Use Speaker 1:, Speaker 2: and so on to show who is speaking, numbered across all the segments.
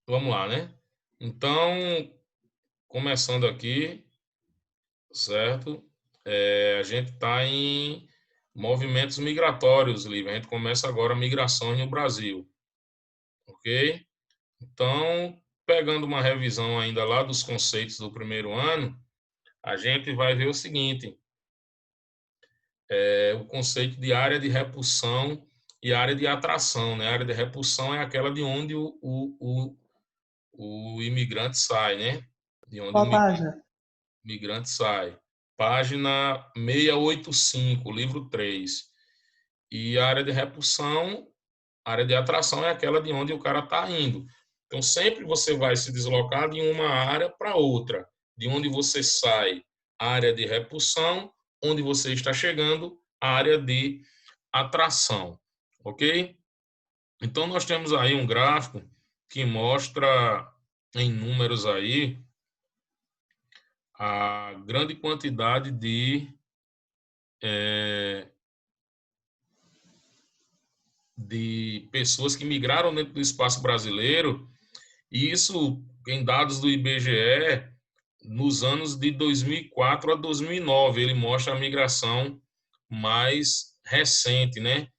Speaker 1: vamos lá, né? Então, começando aqui, certo? A gente está em movimentos migratórios, Lívia. A gente começa agora migrações no Brasil, ok? Então, pegando uma revisão ainda lá dos conceitos do primeiro ano, a gente vai ver o seguinte: o conceito de área de repulsão e área de atração, né? A área de repulsão é aquela de onde o imigrante sai, né? De onde o
Speaker 2: Qual página?
Speaker 1: migrante sai. Página 685, livro 3. E a área de repulsão, a área de atração é aquela de onde o cara está indo. Então, sempre você vai se deslocar de uma área para outra. De onde você sai, área de repulsão, onde você está chegando, área de atração. Ok? Então, nós temos aí um gráfico que mostra em números aí a grande quantidade de pessoas que migraram dentro do espaço brasileiro, e isso em dados do IBGE, nos anos de 2004 a 2009, ele mostra a migração mais recente, né?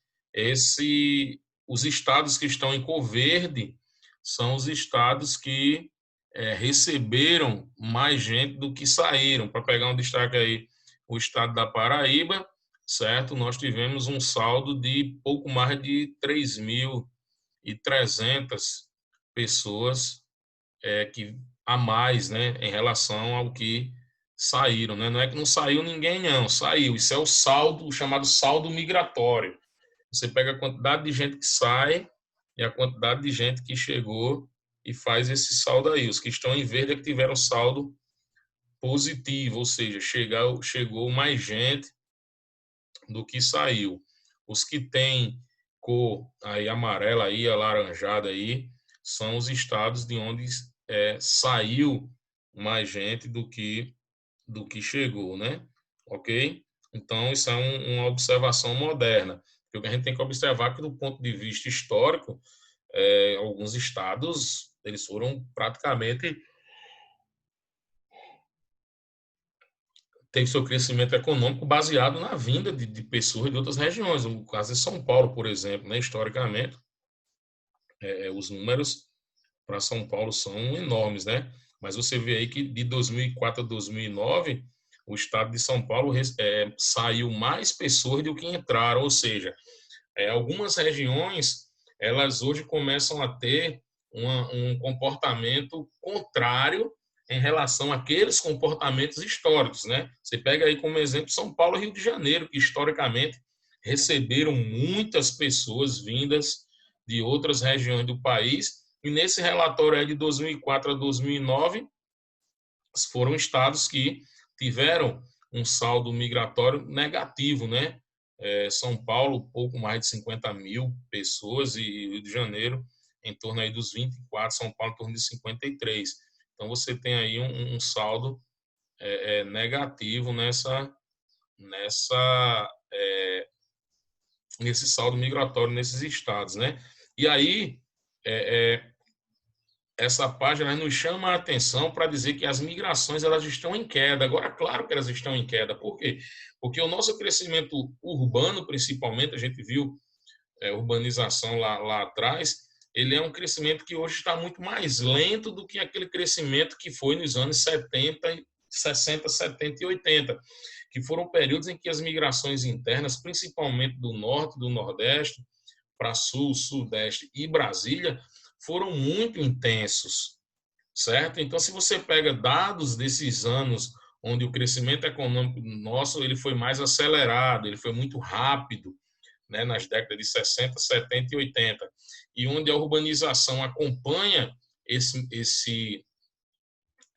Speaker 1: Os estados que estão em cor verde são os estados que receberam mais gente do que saíram. Para pegar um destaque aí, o estado da Paraíba, certo? Nós tivemos um saldo de pouco mais de 3.300 pessoas que a mais, né, em relação ao que saíram, né? Não é que não saiu ninguém, não, saiu. Isso é o saldo, o chamado saldo migratório. Você pega a quantidade de gente que sai e a quantidade de gente que chegou e faz esse saldo aí. Os que estão em verde é que tiveram saldo positivo, ou seja, chegou mais gente do que saiu. Os que têm cor aí amarela aí, alaranjada aí, são os estados de onde saiu mais gente do que chegou, né? Ok? Então, isso é uma observação moderna. Porque o que a gente tem que observar é que, do ponto de vista histórico, alguns estados eles foram praticamente teve seu crescimento econômico baseado na vinda de pessoas de outras regiões. O caso de São Paulo, por exemplo, né, historicamente, os números para São Paulo são enormes, né? Mas você vê aí que de 2004 a 2009, o estado de São Paulo saiu mais pessoas do que entraram, ou seja, algumas regiões elas hoje começam a ter um comportamento contrário em relação àqueles comportamentos históricos, né? Você pega aí como exemplo São Paulo e Rio de Janeiro, que historicamente receberam muitas pessoas vindas de outras regiões do país, e nesse relatório aí de 2004 a 2009, foram estados que tiveram um saldo migratório negativo, né? São Paulo, pouco mais de 50 mil pessoas, e Rio de Janeiro, em torno aí dos 24, São Paulo, em torno de 53. Então, você tem aí um saldo negativo nessa, nesse saldo migratório nesses estados, né? E aí, é, é, essa página nos chama a atenção para dizer que as migrações elas estão em queda. Agora, claro que elas estão em queda. Por quê? Porque o nosso crescimento urbano, principalmente, a gente viu urbanização lá atrás, ele é um crescimento que hoje está muito mais lento do que aquele crescimento que foi nos anos 70, 60, 70 e 80, que foram períodos em que as migrações internas, principalmente do norte, do nordeste, para sul, sudeste e Brasília, foram muito intensos, certo? Então, se você pega dados desses anos onde o crescimento econômico nosso ele foi mais acelerado, ele foi muito rápido, né, nas décadas de 60, 70 e 80, e onde a urbanização acompanha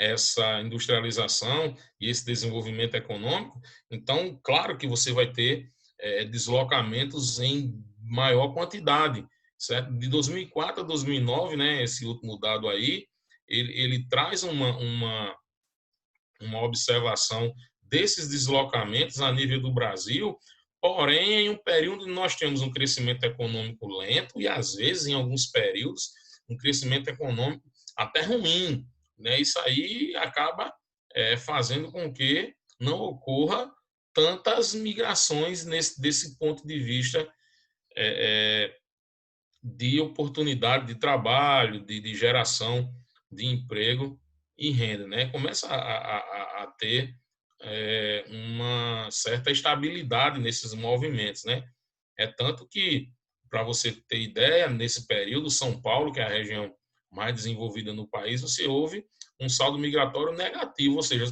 Speaker 1: essa industrialização e esse desenvolvimento econômico, então, claro que você vai ter deslocamentos em maior quantidade, certo? De 2004 a 2009, né, esse último dado aí, ele traz uma observação desses deslocamentos a nível do Brasil, porém, em um período onde nós temos um crescimento econômico lento e, às vezes, em alguns períodos, um crescimento econômico até ruim, né? Isso aí acaba fazendo com que não ocorra tantas migrações desse ponto de vista de oportunidade de trabalho, de geração de emprego e renda, né? Começa a ter uma certa estabilidade nesses movimentos, né? É tanto que, para você ter ideia, nesse período, São Paulo, que é a região mais desenvolvida no país, você houve um saldo migratório negativo, ou seja,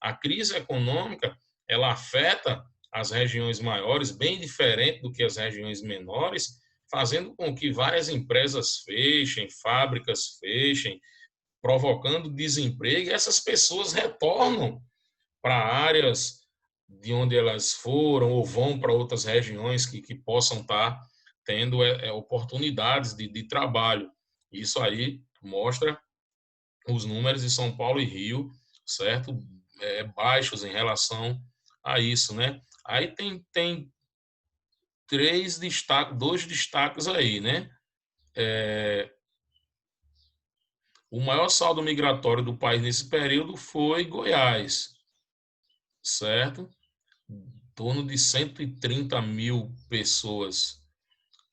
Speaker 1: a crise econômica ela afeta as regiões maiores, bem diferente do que as regiões menores, fazendo com que várias empresas fechem, fábricas fechem, provocando desemprego, e essas pessoas retornam para áreas de onde elas foram ou vão para outras regiões que possam estar tendo oportunidades de trabalho. Isso aí mostra os números de São Paulo e Rio, certo? Baixos em relação a isso, né? Aí tem dois destaques aí, né? O maior saldo migratório do país nesse período foi Goiás, certo? Em torno de 130 mil pessoas,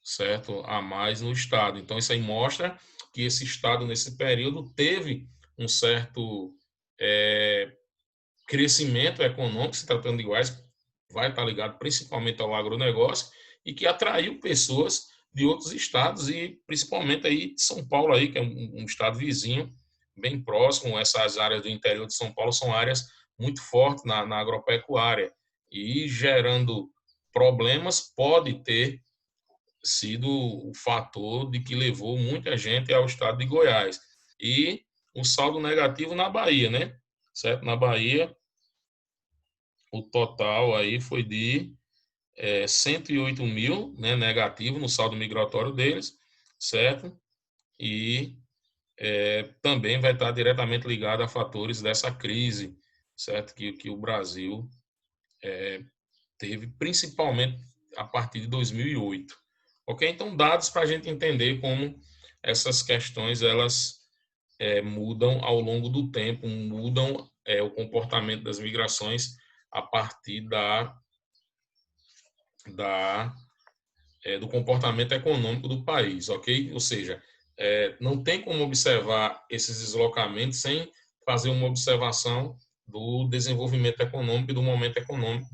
Speaker 1: certo? A mais no estado. Então, isso aí mostra que esse estado, nesse período, teve um certo crescimento econômico, se tratando de Goiás, vai estar ligado principalmente ao agronegócio, e que atraiu pessoas de outros estados e principalmente aí de São Paulo, aí, que é um estado vizinho, bem próximo. Essas áreas do interior de São Paulo são áreas muito fortes na agropecuária e gerando problemas, pode ter sido o fator de que levou muita gente ao estado de Goiás. E o saldo negativo na Bahia, né? Certo? Na Bahia, o total aí foi de 108 mil, né, negativo no saldo migratório deles, certo? E também vai estar diretamente ligado a fatores dessa crise, certo? Que o Brasil teve, principalmente a partir de 2008. Ok? Então, dados para a gente entender como essas questões elas mudam ao longo do tempo, mudam o comportamento das migrações a partir do comportamento econômico do país, ok? Ou seja, não tem como observar esses deslocamentos sem fazer uma observação do desenvolvimento econômico e do momento econômico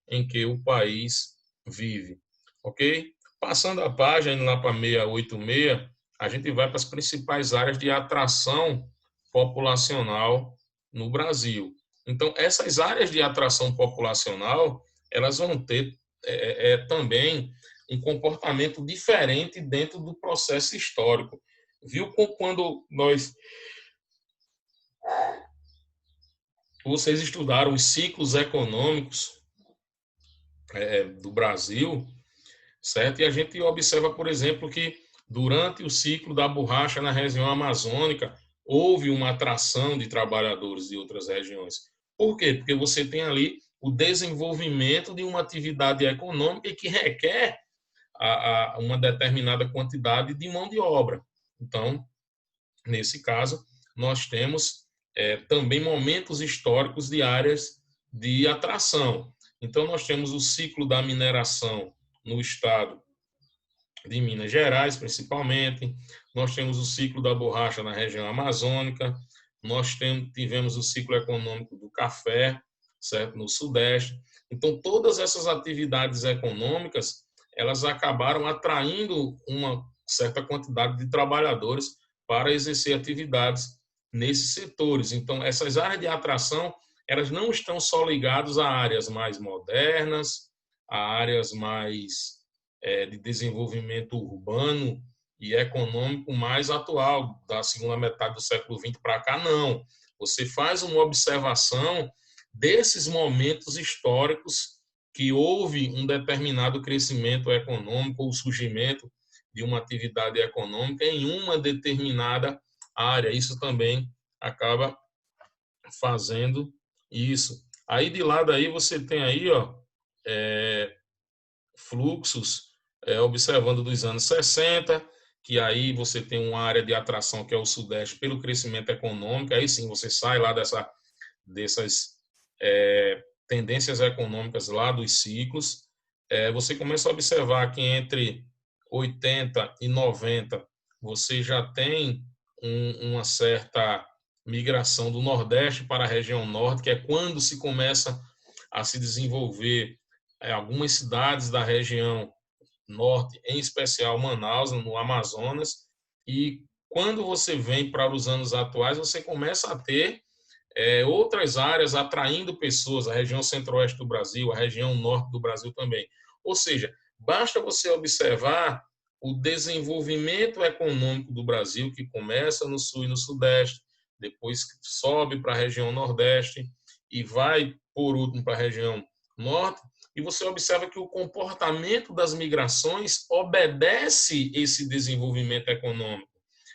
Speaker 1: em que o país vive, ok? Passando a página, indo lá para 686, a gente vai para as principais áreas de atração populacional no Brasil. Então, essas áreas de atração populacional, elas vão ter também um comportamento diferente dentro do processo histórico. Viu quando vocês estudaram os ciclos econômicos do Brasil, certo? E a gente observa, por exemplo, que durante o ciclo da borracha na região amazônica, houve uma atração de trabalhadores de outras regiões. Por quê? Porque você tem ali o desenvolvimento de uma atividade econômica que requer uma determinada quantidade de mão de obra. Então, nesse caso, nós temos também momentos históricos de áreas de atração. Então, nós temos o ciclo da mineração no estado de Minas Gerais, principalmente. Nós temos o ciclo da borracha na região amazônica. Nós tivemos o ciclo econômico do café, certo, no Sudeste. Então, todas essas atividades econômicas, elas acabaram atraindo uma certa quantidade de trabalhadores para exercer atividades nesses setores. Então, essas áreas de atração, elas não estão só ligadas a áreas mais modernas, a áreas mais de desenvolvimento urbano e econômico mais atual, da segunda metade do século XX para cá, não. Você faz uma observação desses momentos históricos que houve um determinado crescimento econômico ou surgimento de uma atividade econômica em uma determinada área. Isso também acaba fazendo isso. Aí de lado aí você tem aí, ó, fluxos observando dos anos 60 que aí você tem uma área de atração que é o Sudeste pelo crescimento econômico, aí sim você sai lá dessas tendências econômicas lá dos ciclos, você começa a observar que entre 80 e 90 você já tem uma certa migração do Nordeste para a região Norte, que é quando se começa a se desenvolver algumas cidades da região Norte, em especial Manaus, no Amazonas, e quando você vem para os anos atuais, você começa a ter outras áreas atraindo pessoas, a região centro-oeste do Brasil, a região norte do Brasil também. Ou seja, basta você observar o desenvolvimento econômico do Brasil, que começa no sul e no sudeste, depois sobe para a região nordeste e vai, por último, para a região norte, e você observa que o comportamento das migrações obedece esse desenvolvimento econômico,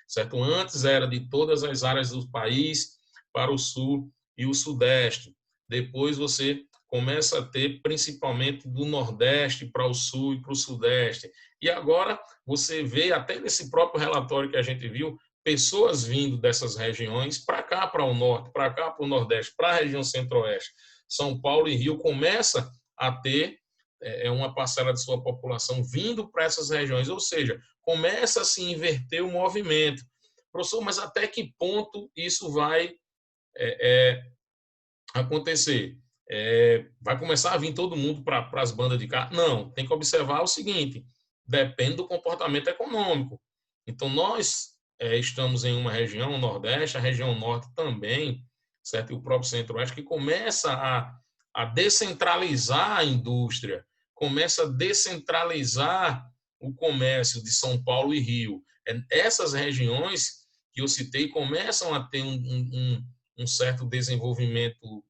Speaker 1: certo? Antes era de todas as áreas do país para o sul e o sudeste. Depois você começa a ter principalmente do nordeste para o sul e para o sudeste. E agora você vê, até nesse próprio relatório que a gente viu, pessoas vindo dessas regiões para cá, para o norte, para cá, para o nordeste, para a região centro-oeste. São Paulo e Rio começa a ter uma parcela de sua população vindo para essas regiões, ou seja, começa a se inverter o movimento. Professor, mas até que ponto isso vai acontecer? Vai começar a vir todo mundo para as bandas de cá? Não, tem que observar o seguinte, depende do comportamento econômico. Então, nós estamos em uma região, o Nordeste, a região Norte também, certo? E o próprio Centro-Oeste, que começa a descentralizar a indústria, começa a descentralizar o comércio de São Paulo e Rio. Essas regiões que eu citei começam a ter um certo desenvolvimento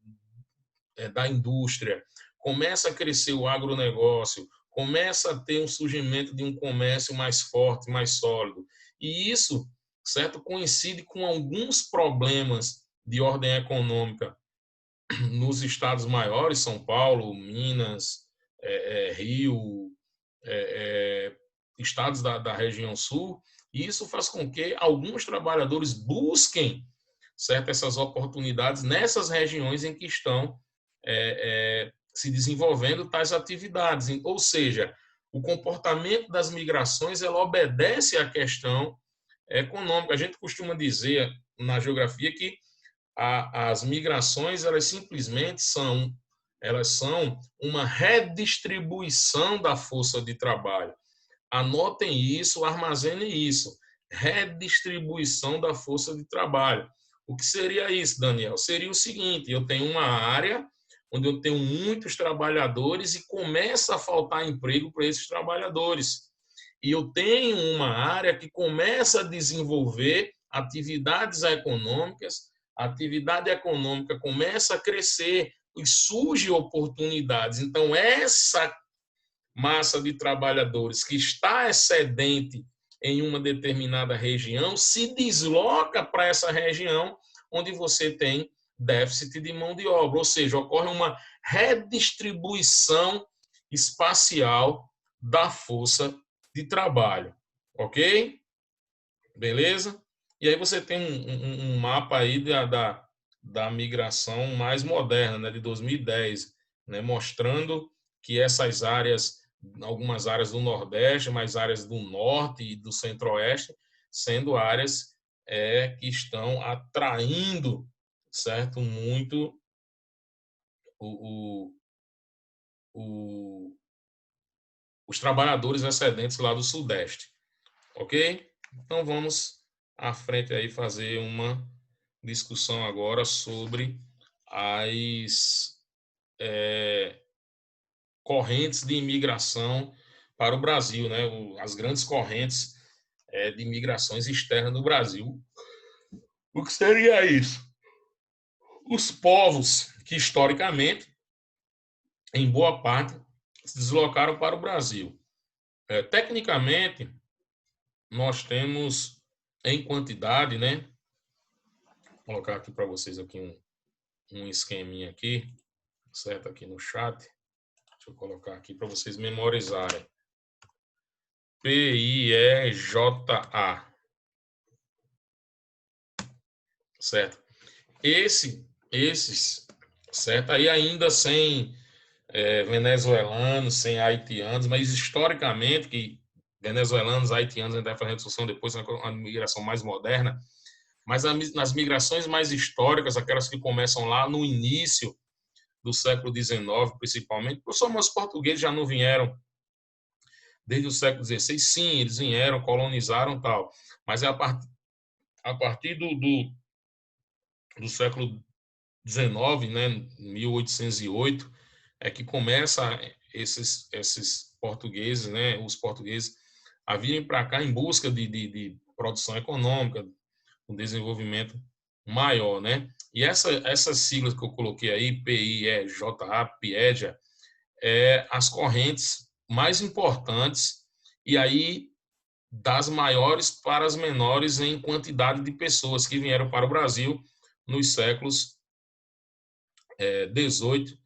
Speaker 1: da indústria, começa a crescer o agronegócio, começa a ter um surgimento de um comércio mais forte, mais sólido. E isso, certo, coincide com alguns problemas de ordem econômica nos estados maiores, São Paulo, Minas, Rio, estados da região sul, e isso faz com que alguns trabalhadores busquem, certo, essas oportunidades nessas regiões em que estão se desenvolvendo tais atividades. Ou seja, o comportamento das migrações ela obedece à questão econômica. A gente costuma dizer na geografia que as migrações elas simplesmente são uma redistribuição da força de trabalho. Anotem isso, armazenem isso. Redistribuição da força de trabalho. O que seria isso, Daniel? Seria o seguinte, eu tenho uma área onde eu tenho muitos trabalhadores e começa a faltar emprego para esses trabalhadores. E eu tenho uma área que começa a desenvolver atividades econômicas, a atividade econômica começa a crescer e surgem oportunidades. Então, essa massa de trabalhadores que está excedente em uma determinada região se desloca para essa região onde você tem déficit de mão de obra, ou seja, ocorre uma redistribuição espacial da força de trabalho, ok? Beleza? E aí você tem um mapa aí da migração mais moderna, né, de 2010, né, mostrando que essas áreas, algumas áreas do Nordeste, mais áreas do Norte e do Centro-Oeste, sendo áreas que estão atraindo, certo, muito o, o, os trabalhadores excedentes lá do Sudeste, ok? Então vamos à frente aí fazer uma discussão agora sobre as correntes de imigração para o Brasil, né? As grandes correntes de imigrações externas do Brasil. O que seria isso? Os povos que historicamente, em boa parte, se deslocaram para o Brasil. Tecnicamente, nós temos em quantidade, né? Vou colocar aqui para vocês aqui um esqueminha aqui, certo? Aqui no chat. Deixa eu colocar aqui para vocês memorizarem. P-I-E-J-A. Certo? Esses, certo? Aí ainda sem venezuelanos, sem haitianos, mas historicamente, que venezuelanos, haitianos, a gente vai fazer a discussão depois, uma migração mais moderna, mas nas migrações mais históricas, aquelas que começam lá no início do século XIX, principalmente, os famosos portugueses já não vieram desde o século XVI, sim, eles vieram, colonizaram tal, mas é a partir do século XIX, né, 1808, é que começa esses portugueses, né, os portugueses, a virem para cá em busca de produção econômica, um desenvolvimento maior, né? E essas siglas que eu coloquei aí, PIEJA, PIEJA, as correntes mais importantes e aí das maiores para as menores em quantidade de pessoas que vieram para o Brasil nos séculos 18,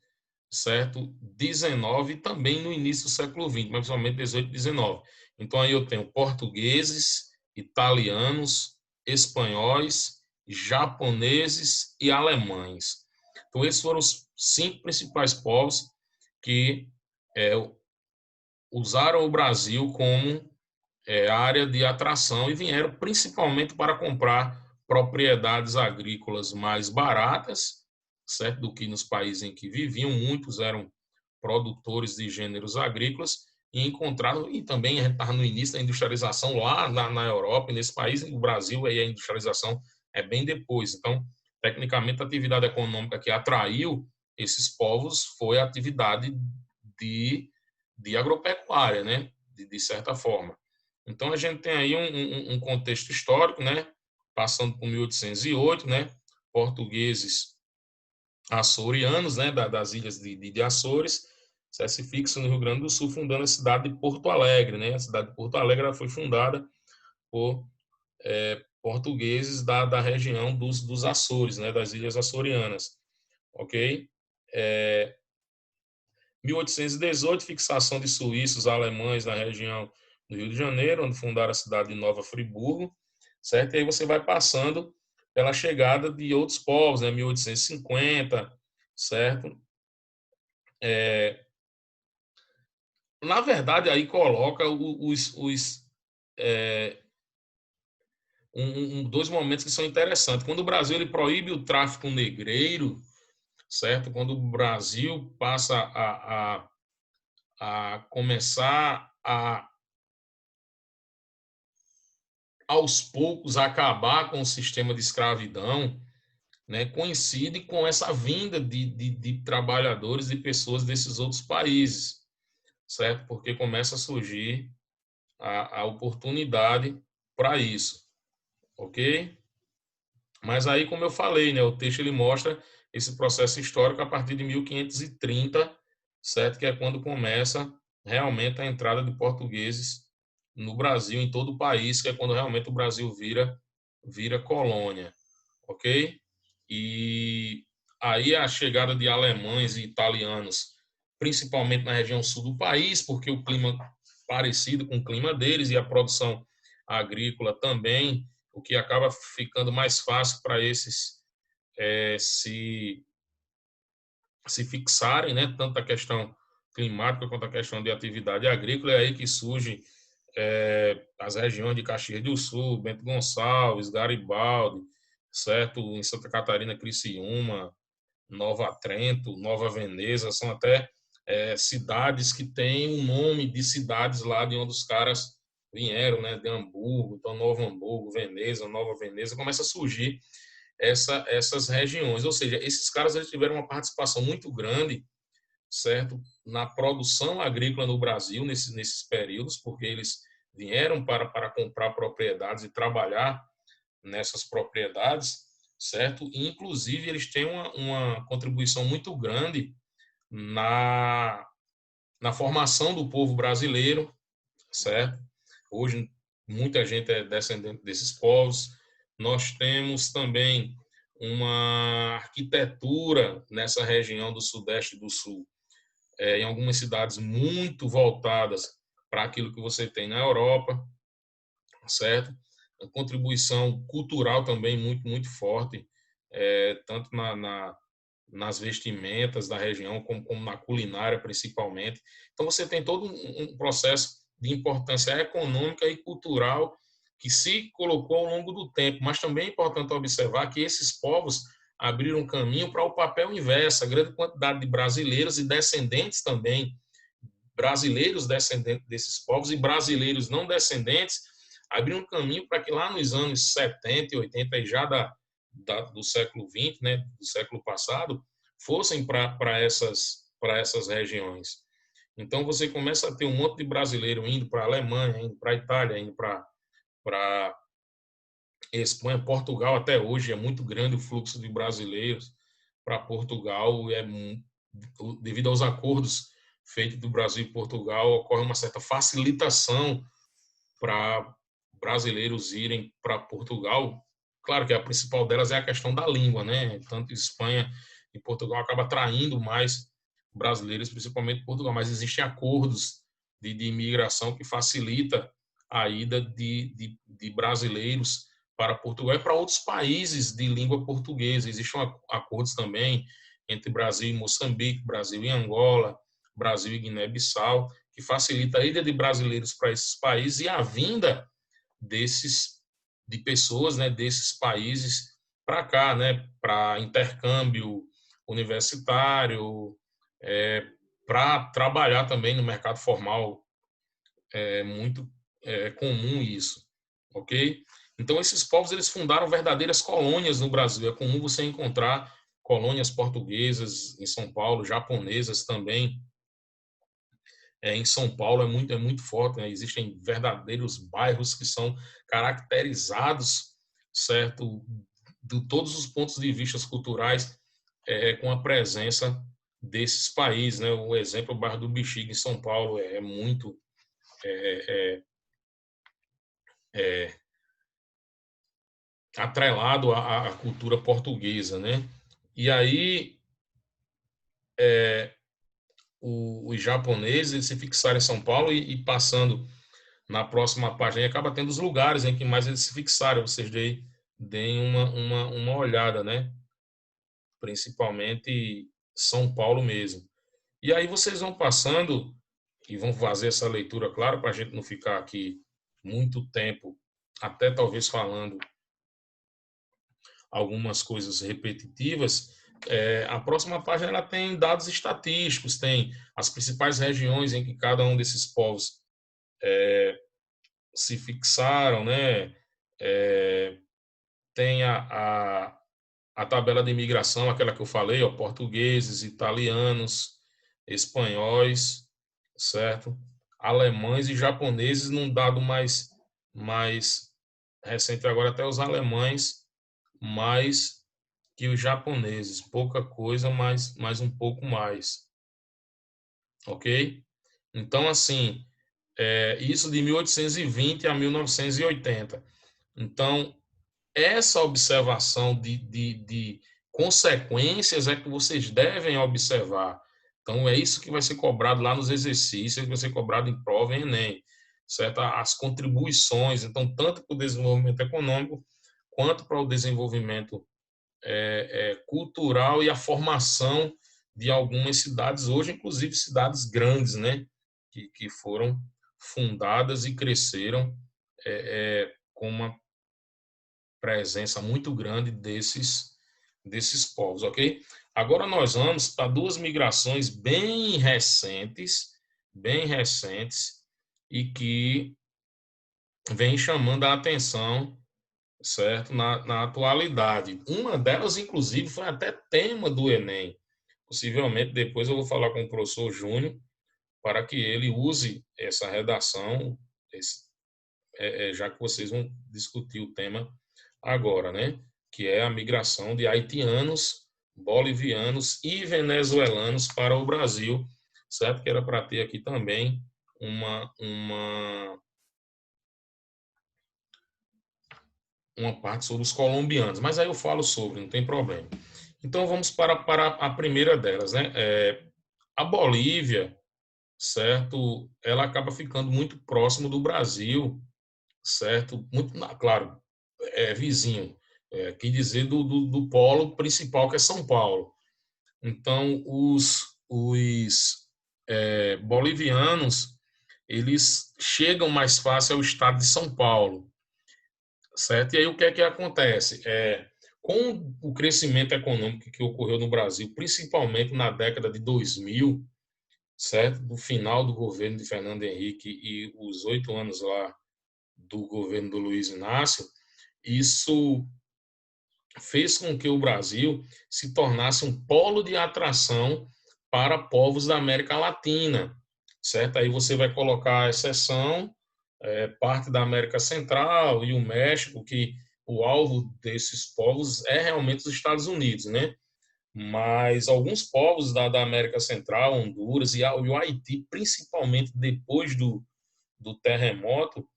Speaker 1: certo? 19 e também no início do século 20, mas principalmente 18 e 19. Então aí eu tenho portugueses, italianos, espanhóis, japoneses e alemães. Então esses foram os 5 principais povos que é, usaram o Brasil como área de atração e vieram principalmente para comprar propriedades agrícolas mais baratas, certo, do que nos países em que viviam. Muitos eram produtores de gêneros agrícolas e encontraram, e também a gente estava no início da industrialização lá na Europa e nesse país, o Brasil, aí a industrialização é bem depois. Então, tecnicamente, a atividade econômica que atraiu esses povos foi a atividade de agropecuária, né, de certa forma. Então, a gente tem aí um contexto histórico, né, passando por 1808, né, portugueses açorianos, né, das ilhas de Açores, se fixam no Rio Grande do Sul, fundando a cidade de Porto Alegre, né? A cidade de Porto Alegre ela foi fundada por portugueses da região dos Açores, né, das ilhas açorianas, ok? 1818, fixação de suíços alemães na região do Rio de Janeiro, onde fundaram a cidade de Nova Friburgo, certo? E aí você vai passando pela chegada de outros povos, né? 1850, certo? Na verdade, aí coloca dois momentos que são interessantes. Quando o Brasil ele proíbe o tráfico negreiro, certo? Quando o Brasil passa a começar aos poucos, acabar com o sistema de escravidão, né? Coincide com essa vinda de trabalhadores e pessoas desses outros países, certo? Porque começa a surgir a oportunidade para isso, ok? Mas aí, como eu falei, né, o texto ele mostra esse processo histórico a partir de 1530, certo? Que é quando começa realmente a entrada de portugueses no Brasil, em todo o país, que é quando realmente o Brasil vira colônia, ok? E aí a chegada de alemães e italianos, principalmente na região sul do país, porque o clima parecido com o clima deles e a produção agrícola também, o que acaba ficando mais fácil para esses se fixarem, né? Tanto a questão climática quanto a questão de atividade agrícola, é aí que surge as regiões de Caxias do Sul, Bento Gonçalves, Garibaldi, certo? Em Santa Catarina, Criciúma, Nova Trento, Nova Veneza, são até cidades que têm o nome de cidades lá de onde os caras vieram, né? De Hamburgo, então Novo Hamburgo, Veneza, Nova Veneza, começa a surgir essas regiões. Ou seja, esses caras eles tiveram uma participação muito grande, certo, na produção agrícola no Brasil nesses períodos, porque eles vieram para comprar propriedades e trabalhar nessas propriedades, certo? E, inclusive, eles têm uma contribuição muito grande na formação do povo brasileiro, certo? Hoje, muita gente é descendente desses povos. Nós temos também uma arquitetura nessa região do Sudeste e do Sul, em algumas cidades muito voltadas para aquilo que você tem na Europa, certo? A contribuição cultural também muito forte, tanto nas vestimentas da região, como na culinária, principalmente. Então, você tem todo um processo de importância econômica e cultural que se colocou ao longo do tempo, mas também é importante observar que esses povos abriram caminho para o papel inverso, a grande quantidade de brasileiros e descendentes também, brasileiros descendentes desses povos e brasileiros não descendentes, abriram caminho para que lá nos anos 70 e 80, e já do século XX, né, do século passado, fossem para essas regiões. Então, você começa a ter um monte de brasileiro indo para a Alemanha, indo para a Itália, indo para Espanha, Portugal. Até hoje é muito grande o fluxo de brasileiros para Portugal, devido aos acordos feitos do Brasil e Portugal, ocorre uma certa facilitação para brasileiros irem para Portugal. Claro que a principal delas é a questão da língua, né? Tanto Espanha e Portugal acaba atraindo mais brasileiros, principalmente Portugal, mas existem acordos de imigração que facilita a ida de brasileiros para Portugal e para outros países de língua portuguesa. Existem acordos também entre Brasil e Moçambique, Brasil e Angola, Brasil e Guiné-Bissau, que facilita a ida de brasileiros para esses países e a vinda de pessoas, né, desses países para cá, né, para intercâmbio universitário, para trabalhar também no mercado formal. É muito comum isso, ok? Então, esses povos eles fundaram verdadeiras colônias no Brasil. É comum você encontrar colônias portuguesas em São Paulo, japonesas também. Em São Paulo é muito forte, né? Existem verdadeiros bairros que são caracterizados, certo, de todos os pontos de vista culturais, com a presença desses países, né? O exemplo, o bairro do Bexiga em São Paulo é muito atrelado à cultura portuguesa, né? E aí os japoneses se fixaram em São Paulo e passando na próxima página, acaba tendo os lugares em que mais eles se fixaram. Vocês deem uma olhada, né? Principalmente São Paulo mesmo. E aí vocês vão passando e vão fazer essa leitura, claro, para a gente não ficar aqui muito tempo, até talvez falando algumas coisas repetitivas. A próxima página ela tem dados estatísticos, tem as principais regiões em que cada um desses povos se fixaram, né? Tem a tabela de imigração, aquela que eu falei, ó, portugueses, italianos, espanhóis, certo? Alemães e japoneses, num dado mais recente agora, até os alemães mais que os japoneses. Pouca coisa, mas um pouco mais. Ok? Então, assim, isso de 1820 a 1980. Então, essa observação de consequências é que vocês devem observar. Então, é isso que vai ser cobrado lá nos exercícios, que vai ser cobrado em prova e Enem, certo? As contribuições, então, tanto para o desenvolvimento econômico, quanto para o desenvolvimento cultural e a formação de algumas cidades, hoje, inclusive, cidades grandes, né? Que foram fundadas e cresceram com uma presença muito grande desses povos, ok? Agora nós vamos para duas migrações bem recentes, e que vem chamando a atenção, certo, na atualidade. Uma delas, inclusive, foi até tema do Enem. Possivelmente, depois eu vou falar com o professor Júnior, para que ele use essa redação, já que vocês vão discutir o tema agora, né? Que é a migração de haitianos, bolivianos e venezuelanos para o Brasil, certo? Que era para ter aqui também uma parte sobre os colombianos, mas aí eu falo sobre, não tem problema. Então vamos para a primeira delas, né? A Bolívia, certo? Ela acaba ficando muito próximo do Brasil, certo? Muito, claro, é vizinho, quer dizer, do polo principal, que é São Paulo. Então, os bolivianos, eles chegam mais fácil ao estado de São Paulo, certo? E aí o que é que acontece? Com o crescimento econômico que ocorreu no Brasil, principalmente na década de 2000, certo? Do final do governo de Fernando Henrique e os 8 anos lá do governo do Luiz Inácio, isso fez com que o Brasil se tornasse um polo de atração para povos da América Latina, certo? Aí você vai colocar a exceção, parte da América Central e o México, que o alvo desses povos é realmente os Estados Unidos, né? Mas alguns povos da América Central, Honduras e o Haiti, principalmente depois do terremoto,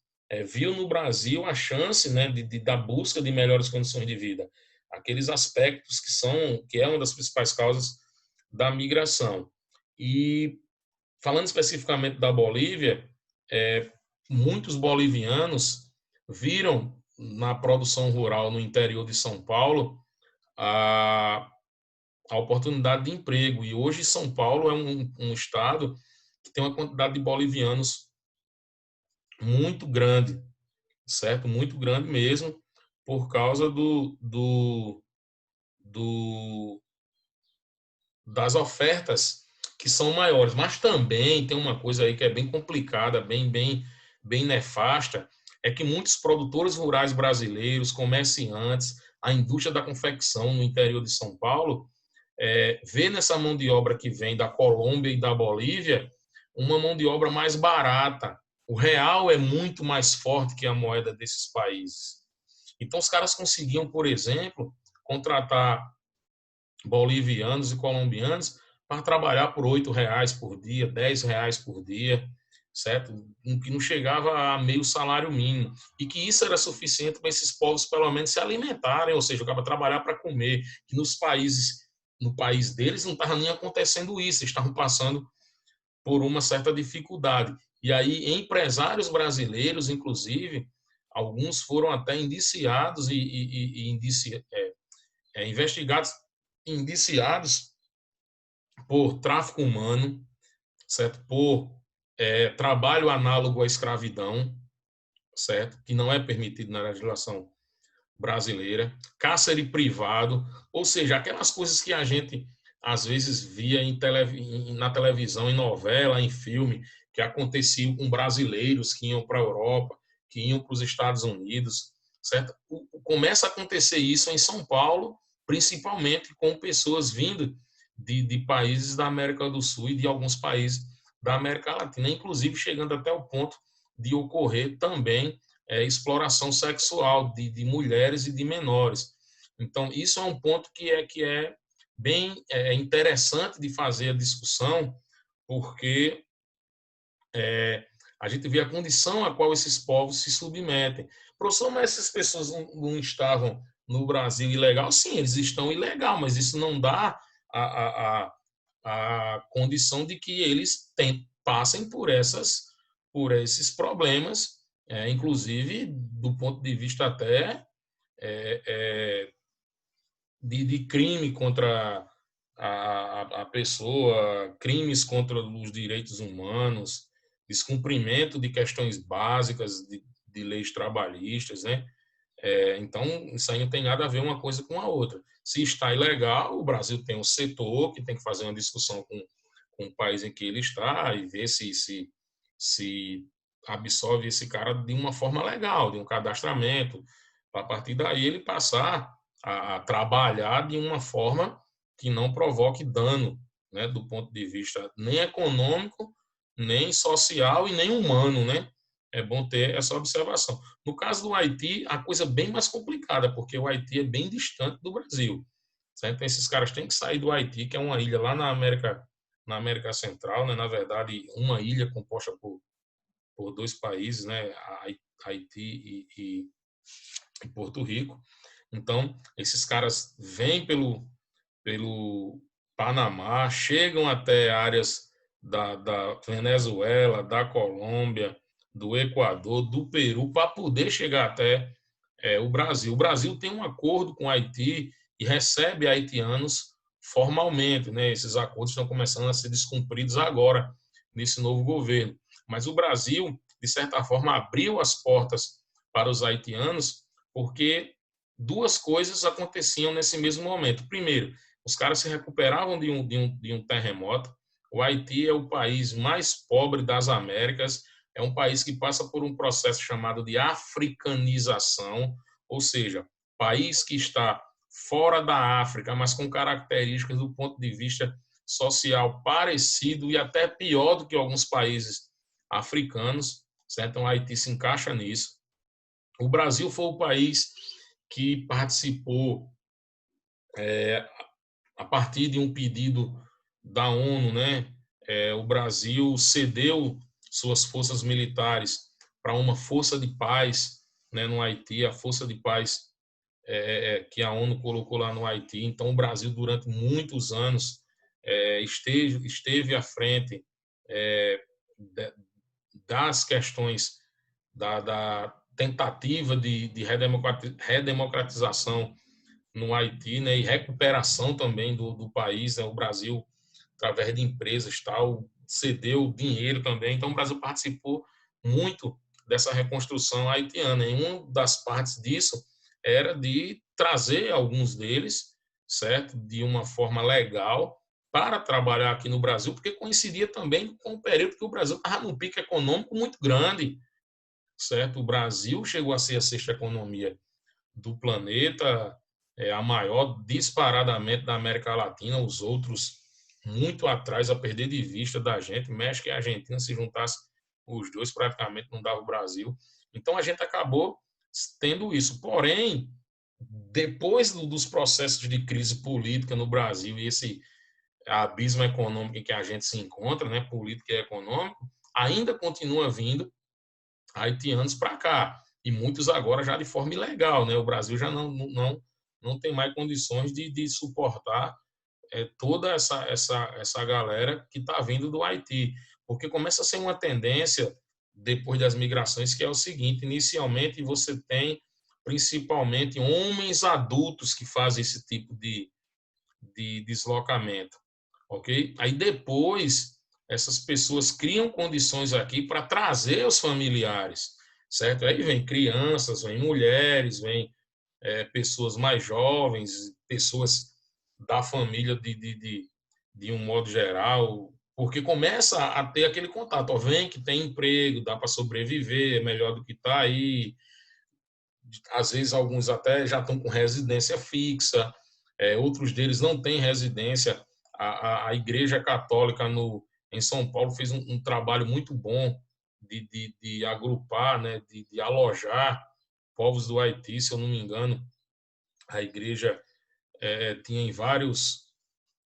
Speaker 1: viu no Brasil a chance, né, da busca de melhores condições de vida, aqueles aspectos que é uma das principais causas da migração. E falando especificamente da Bolívia, muitos bolivianos viram na produção rural no interior de São Paulo a, a oportunidade de emprego. E hoje São Paulo é um estado que tem uma quantidade de bolivianos muito grande, certo? Muito grande mesmo, por causa do das ofertas que são maiores. Mas também tem uma coisa aí que é bem complicada, bem nefasta, é que muitos produtores rurais brasileiros, comerciantes, a indústria da confecção no interior de São Paulo, vê nessa mão de obra que vem da Colômbia e da Bolívia uma mão de obra mais barata. O real é muito mais forte que a moeda desses países. Então, os caras conseguiam, por exemplo, contratar bolivianos e colombianos para trabalhar por R$ 8 por dia, R$ 10 por dia, certo? Que não chegava a meio salário mínimo. E que isso era suficiente para esses povos, pelo menos, se alimentarem, ou seja, acaba trabalhar para comer. Que no país deles não estava nem acontecendo isso, eles estavam passando por uma certa dificuldade. E aí, empresários brasileiros, inclusive, alguns foram até indiciados investigados, indiciados por tráfico humano, certo? Por trabalho análogo à escravidão, certo? Que não é permitido na legislação brasileira, cárcere privado, ou seja, aquelas coisas que a gente às vezes via na televisão, em novela, em filme, que aconteciam com brasileiros que iam para a Europa, que iam para os Estados Unidos, certo? Começa a acontecer isso em São Paulo, principalmente com pessoas vindo de países da América do Sul e de alguns países da América Latina, inclusive chegando até o ponto de ocorrer também exploração sexual de mulheres e de menores. Então, isso é um ponto que é bem interessante de fazer a discussão, porque a gente vê a condição a qual esses povos se submetem. Professor, mas essas pessoas não estavam no Brasil ilegal? Sim, eles estão ilegal, mas isso não dá a condição de que eles passem por esses problemas, inclusive do ponto de vista até é, é, de crime contra a pessoa, crimes contra os direitos humanos, descumprimento de questões básicas de leis trabalhistas, né? Então, isso aí não tem nada a ver uma coisa com a outra. Se está ilegal, o Brasil tem um setor que tem que fazer uma discussão com o país em que ele está e ver se absorve esse cara de uma forma legal, de um cadastramento, para a partir daí ele passar a trabalhar de uma forma que não provoque dano, né, do ponto de vista nem econômico, nem social e nem humano, né? É bom ter essa observação. No caso do Haiti, a coisa é bem mais complicada, porque o Haiti é bem distante do Brasil. Certo? Então, esses caras têm que sair do Haiti, que é uma ilha lá na América Central, né? Na verdade, uma ilha composta por dois países, né? Haiti e Porto Rico. Então, esses caras vêm pelo Panamá, chegam até áreas da Venezuela, da Colômbia, do Equador, do Peru, para poder chegar até o Brasil. O Brasil tem um acordo com o Haiti e recebe haitianos formalmente, né? Esses acordos estão começando a ser descumpridos agora, nesse novo governo. Mas o Brasil, de certa forma, abriu as portas para os haitianos, porque duas coisas aconteciam nesse mesmo momento. Primeiro, os caras se recuperavam de um terremoto. O Haiti é o país mais pobre das Américas, é um país que passa por um processo chamado de africanização, ou seja, país que está fora da África, mas com características do ponto de vista social parecido e até pior do que alguns países africanos, certo? Então, o Haiti se encaixa nisso. O Brasil foi o país que participou a partir de um pedido da ONU, né? O Brasil cedeu suas forças militares para uma força de paz, né, no Haiti, a força de paz que a ONU colocou lá no Haiti. Então, o Brasil, durante muitos anos, esteve à frente é, das questões da tentativa de redemocratização no Haiti, né, e recuperação também do país. Né, o Brasil, através de empresas, tal, cedeu dinheiro também. Então, o Brasil participou muito dessa reconstrução haitiana. E uma das partes disso era de trazer alguns deles, certo, de uma forma legal, para trabalhar aqui no Brasil, porque coincidia também com o período que o Brasil estava num pico econômico muito grande, certo? O Brasil chegou a ser a sexta economia do planeta, a maior disparadamente da América Latina, os outros muito atrás, a perder de vista da gente. México e Argentina, se juntasse os dois, praticamente não dava o Brasil. Então a gente acabou tendo isso. Porém, depois dos processos de crise política no Brasil e esse abismo econômico em que a gente se encontra, né, político e econômico, ainda continua vindo haitianos para cá. E muitos agora já de forma ilegal, né? O Brasil já não tem mais condições de suportar toda essa galera que está vindo do Haiti. Porque começa a ser uma tendência, depois das migrações, que é o seguinte: inicialmente você tem principalmente homens adultos que fazem esse tipo de deslocamento, ok? Aí depois essas pessoas criam condições aqui para trazer os familiares, certo? Aí vem crianças, vem mulheres, vem pessoas mais jovens, pessoas da família de um modo geral, porque começa a ter aquele contato, ó, vem que tem emprego, dá para sobreviver, é melhor do que está aí. Às vezes alguns até já estão com residência fixa, outros deles não têm residência. A Igreja Católica em São Paulo fez um trabalho muito bom de agrupar, né, de alojar povos do Haiti, se eu não me engano. A igreja tinha em vários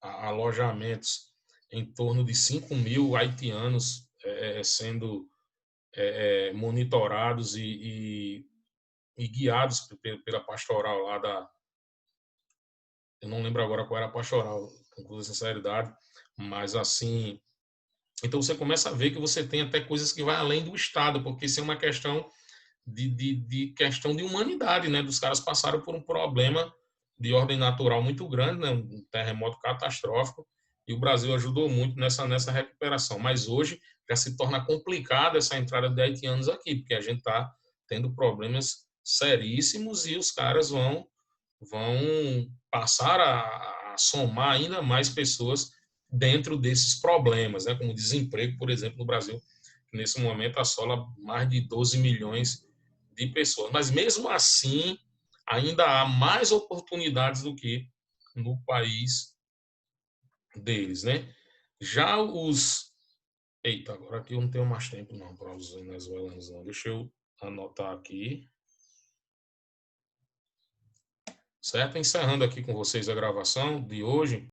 Speaker 1: alojamentos em torno de 5.000 haitianos sendo monitorados e guiados pela pastoral lá eu não lembro agora qual era a pastoral, com toda sinceridade, mas assim, então você começa a ver que você tem até coisas que vai além do Estado, porque isso é uma questão questão de humanidade, né? Dos caras passaram por um problema de ordem natural muito grande, né? Um terremoto catastrófico, e o Brasil ajudou muito nessa recuperação. Mas hoje já se torna complicada essa entrada de haitianos aqui, porque a gente está tendo problemas seríssimos e os caras vão passar a somar ainda mais pessoas dentro desses problemas, né? Como desemprego, por exemplo, no Brasil, que nesse momento assola mais de 12 milhões de pessoas. Mas mesmo assim, ainda há mais oportunidades do que no país deles, né? Já os... Eita, agora aqui eu não tenho mais tempo não para os venezuelanos não. Deixa eu anotar aqui. Certo? Encerrando aqui com vocês a gravação de hoje.